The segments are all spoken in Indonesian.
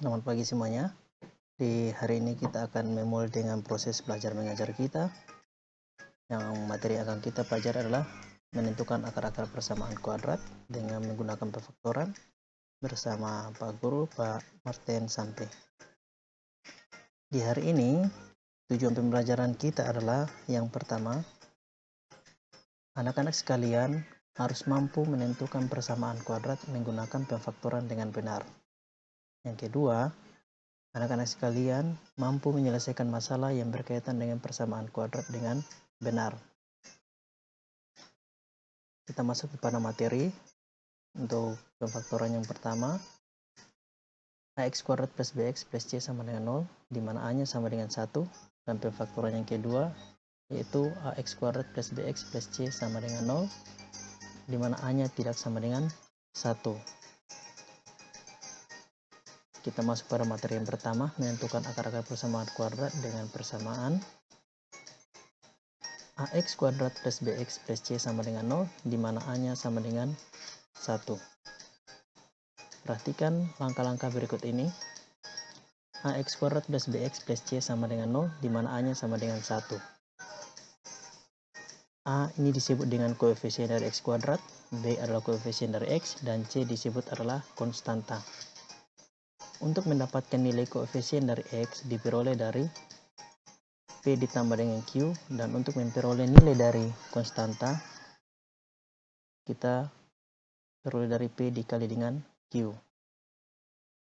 Selamat pagi semuanya. Di hari ini kita akan memulai dengan proses belajar mengajar kita. Yang materi yang akan kita pelajari adalah menentukan akar-akar persamaan kuadrat dengan menggunakan perfaktoran bersama Pak Guru, Pak Martin Sampe. Di hari ini, tujuan pembelajaran kita adalah yang pertama, anak-anak sekalian harus mampu menentukan persamaan kuadrat menggunakan perfaktoran dengan benar. Yang kedua, anak-anak sekalian mampu menyelesaikan masalah yang berkaitan dengan persamaan kuadrat dengan benar. Kita masuk kepada materi. Untuk perfaktoran yang pertama, ax kuadrat plus bx plus c sama dengan 0, di mana a-nya sama dengan 1. Dan perfaktoran yang kedua, yaitu ax kuadrat plus bx plus c sama dengan 0, di mana a-nya tidak sama dengan 1. Kita masuk pada materi yang pertama, menentukan akar-akar persamaan kuadrat dengan persamaan ax kuadrat plus bx plus c sama dengan 0, di mana a-nya sama dengan 1. Perhatikan langkah-langkah berikut ini. Ax kuadrat plus bx plus c sama dengan 0, di mana a-nya sama dengan 1. A ini disebut dengan koefisien dari x kuadrat, b adalah koefisien dari x, dan c disebut adalah konstanta. Untuk mendapatkan nilai koefisien dari x diperoleh dari P ditambah dengan Q, dan untuk memperoleh nilai dari konstanta kita peroleh dari P dikali dengan Q.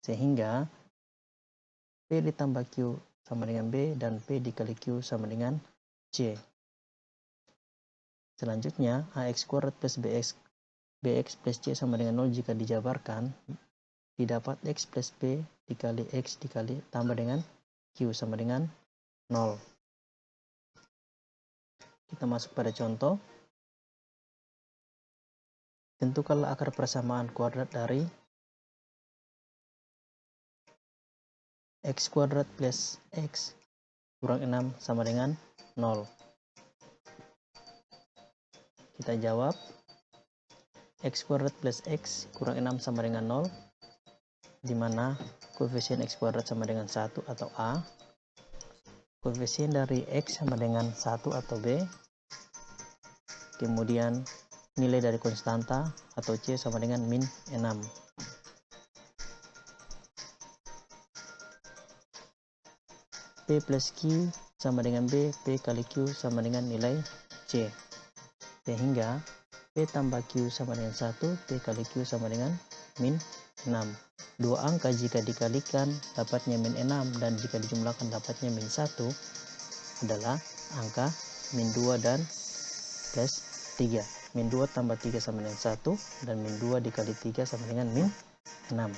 Sehingga P ditambah Q sama dengan B dan P dikali Q sama dengan C. Selanjutnya ax kuadrat plus bx plus c sama dengan 0 jika dijabarkan didapat x plus p dikali x dikali tambah dengan q sama dengan 0. Kita masuk pada contoh. Tentukanlah akar persamaan kuadrat dari x kuadrat plus x kurang 6 sama dengan 0. Kita jawab x kuadrat plus x kurang 6 sama dengan 0, di mana koefisien x kuadrat sama dengan 1 atau a, koefisien dari x sama dengan 1 atau b, kemudian nilai dari konstanta atau c sama dengan min 6. P plus Q sama dengan B, P kali Q sama dengan nilai C. Sehingga P tambah Q sama dengan 1, P kali Q sama dengan min 6. Dua angka jika dikalikan dapatnya min 6, dan jika dijumlahkan dapatnya min 1 adalah angka min 2 dan plus 3. Min 2 tambah 3 sama dengan 1, dan min 2 dikali 3 sama dengan min 6.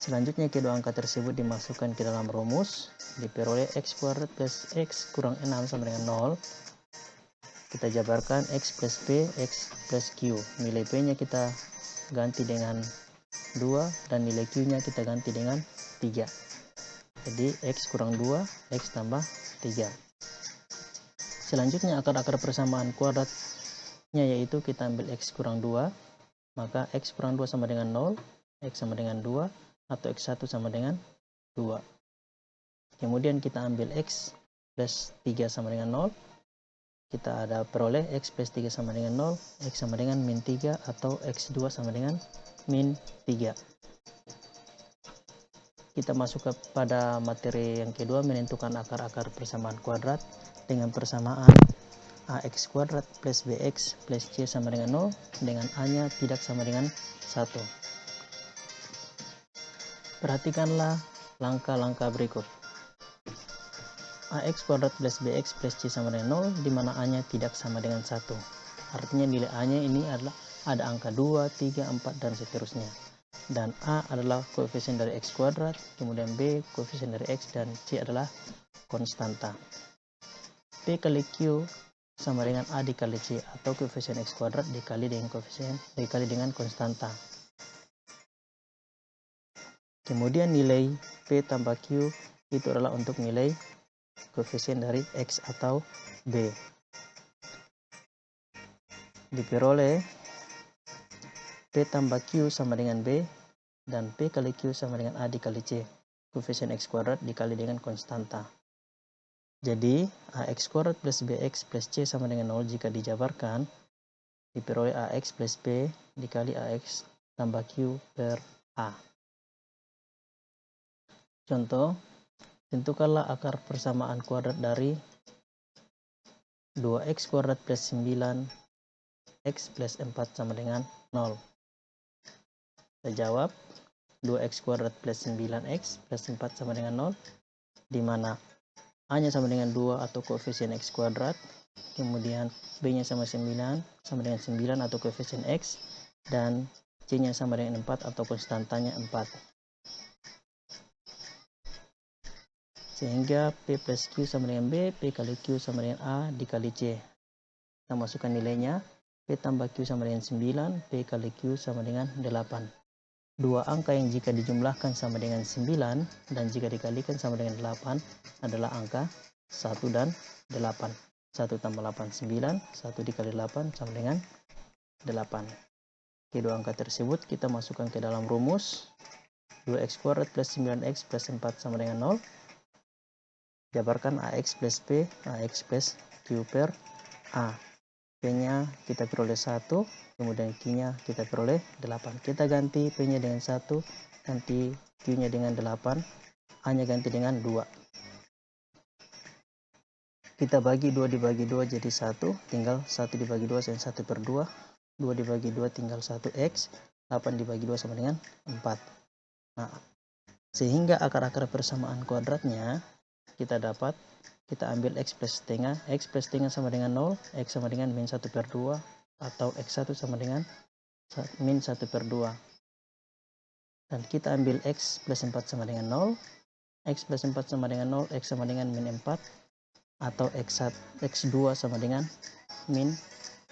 Selanjutnya kedua angka tersebut dimasukkan ke dalam rumus, diperoleh x kuadrat plus x kurang 6 sama dengan 0. Kita jabarkan x plus p, x plus q. Nilai p-nya kita ganti dengan 2, dan nilai q-nya kita ganti dengan 3. Jadi x kurang 2, x tambah 3. Selanjutnya akar-akar persamaan kuadratnya yaitu kita ambil x kurang 2, maka x kurang 2 sama dengan 0, x sama dengan 2, atau x1 sama dengan 2. Kemudian kita ambil x plus 3 sama dengan 0. Kita ada peroleh x plus 3 sama dengan 0, x sama dengan min 3, atau x2 sama dengan min 3. Kita masuk kepada materi yang kedua, menentukan akar-akar persamaan kuadrat dengan persamaan ax kuadrat plus bx plus c sama dengan 0, dengan a-nya tidak sama dengan 1. Perhatikanlah langkah-langkah berikut. Ax kuadrat plus bx plus c sama dengan 0, di mana a-nya tidak sama dengan 1. Artinya nilai a-nya ini adalah ada angka 2, 3, 4, dan seterusnya. Dan a adalah koefisien dari x kuadrat, kemudian b koefisien dari x, dan c adalah konstanta. P kali q sama dengan a dikali c, atau koefisien x kuadrat dikali dengan konstanta. Kemudian nilai P tambah Q itu adalah untuk nilai koefisien dari X atau B. Diperoleh P tambah Q sama dengan B, dan P kali Q sama dengan A dikali C. koefisien X kuadrat dikali dengan konstanta. Jadi AX kuadrat plus BX plus C sama dengan 0 jika dijabarkan diperoleh AX plus B dikali AX tambah Q per A. Contoh, tentukanlah akar persamaan kuadrat dari 2x kuadrat plus 9x plus 4 sama dengan 0. Kita jawab 2x kuadrat plus 9x plus 4 sama dengan 0, di mana A-nya sama dengan 2 atau koefisien X kuadrat, kemudian B-nya sama 9 sama dengan 9 atau koefisien X, dan C-nya sama dengan 4 atau konstantanya 4. Sehingga P plus Q sama dengan B, P kali Q sama dengan A dikali C. Kita masukkan nilainya, P tambah Q sama dengan 9, P kali Q sama dengan 8. Dua angka yang jika dijumlahkan sama dengan 9 dan jika dikalikan sama dengan 8 adalah angka 1 dan 8. 1 tambah 8, 9. 1 dikali 8 sama dengan 8. Kedua angka tersebut kita masukkan ke dalam rumus. 2x kuadrat plus 9x plus 4 sama dengan 0. Jabarkan AX plus P, AX plus Q per A. P-nya kita peroleh 1, kemudian Q-nya kita peroleh 8. Kita ganti P-nya dengan 1, ganti Q-nya dengan 8, A-nya ganti dengan 2. Kita bagi 2 dibagi 2 jadi 1, tinggal 1 dibagi 2 sama 1 per 2. 2 dibagi 2 tinggal 1x, 8 dibagi 2 sama dengan 4. Nah, sehingga akar-akar persamaan kuadratnya kita dapat, kita ambil X plus setengah. X plus setengah sama dengan 0, X sama dengan min 1 per 2, atau X1 sama dengan min 1 per 2. Dan kita ambil X plus 4 sama dengan 0, X plus 4 sama dengan 0, X sama dengan min 4, atau X2 sama dengan min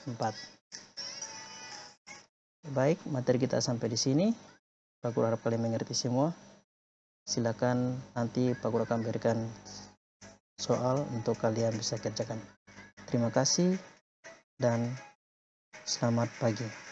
4. Baik, materi kita sampai di sini. Pak Guru harap kalian mengerti semua. Silakan nanti Pak Guru akan berikan soal untuk kalian bisa kerjakan. Terima kasih dan selamat pagi.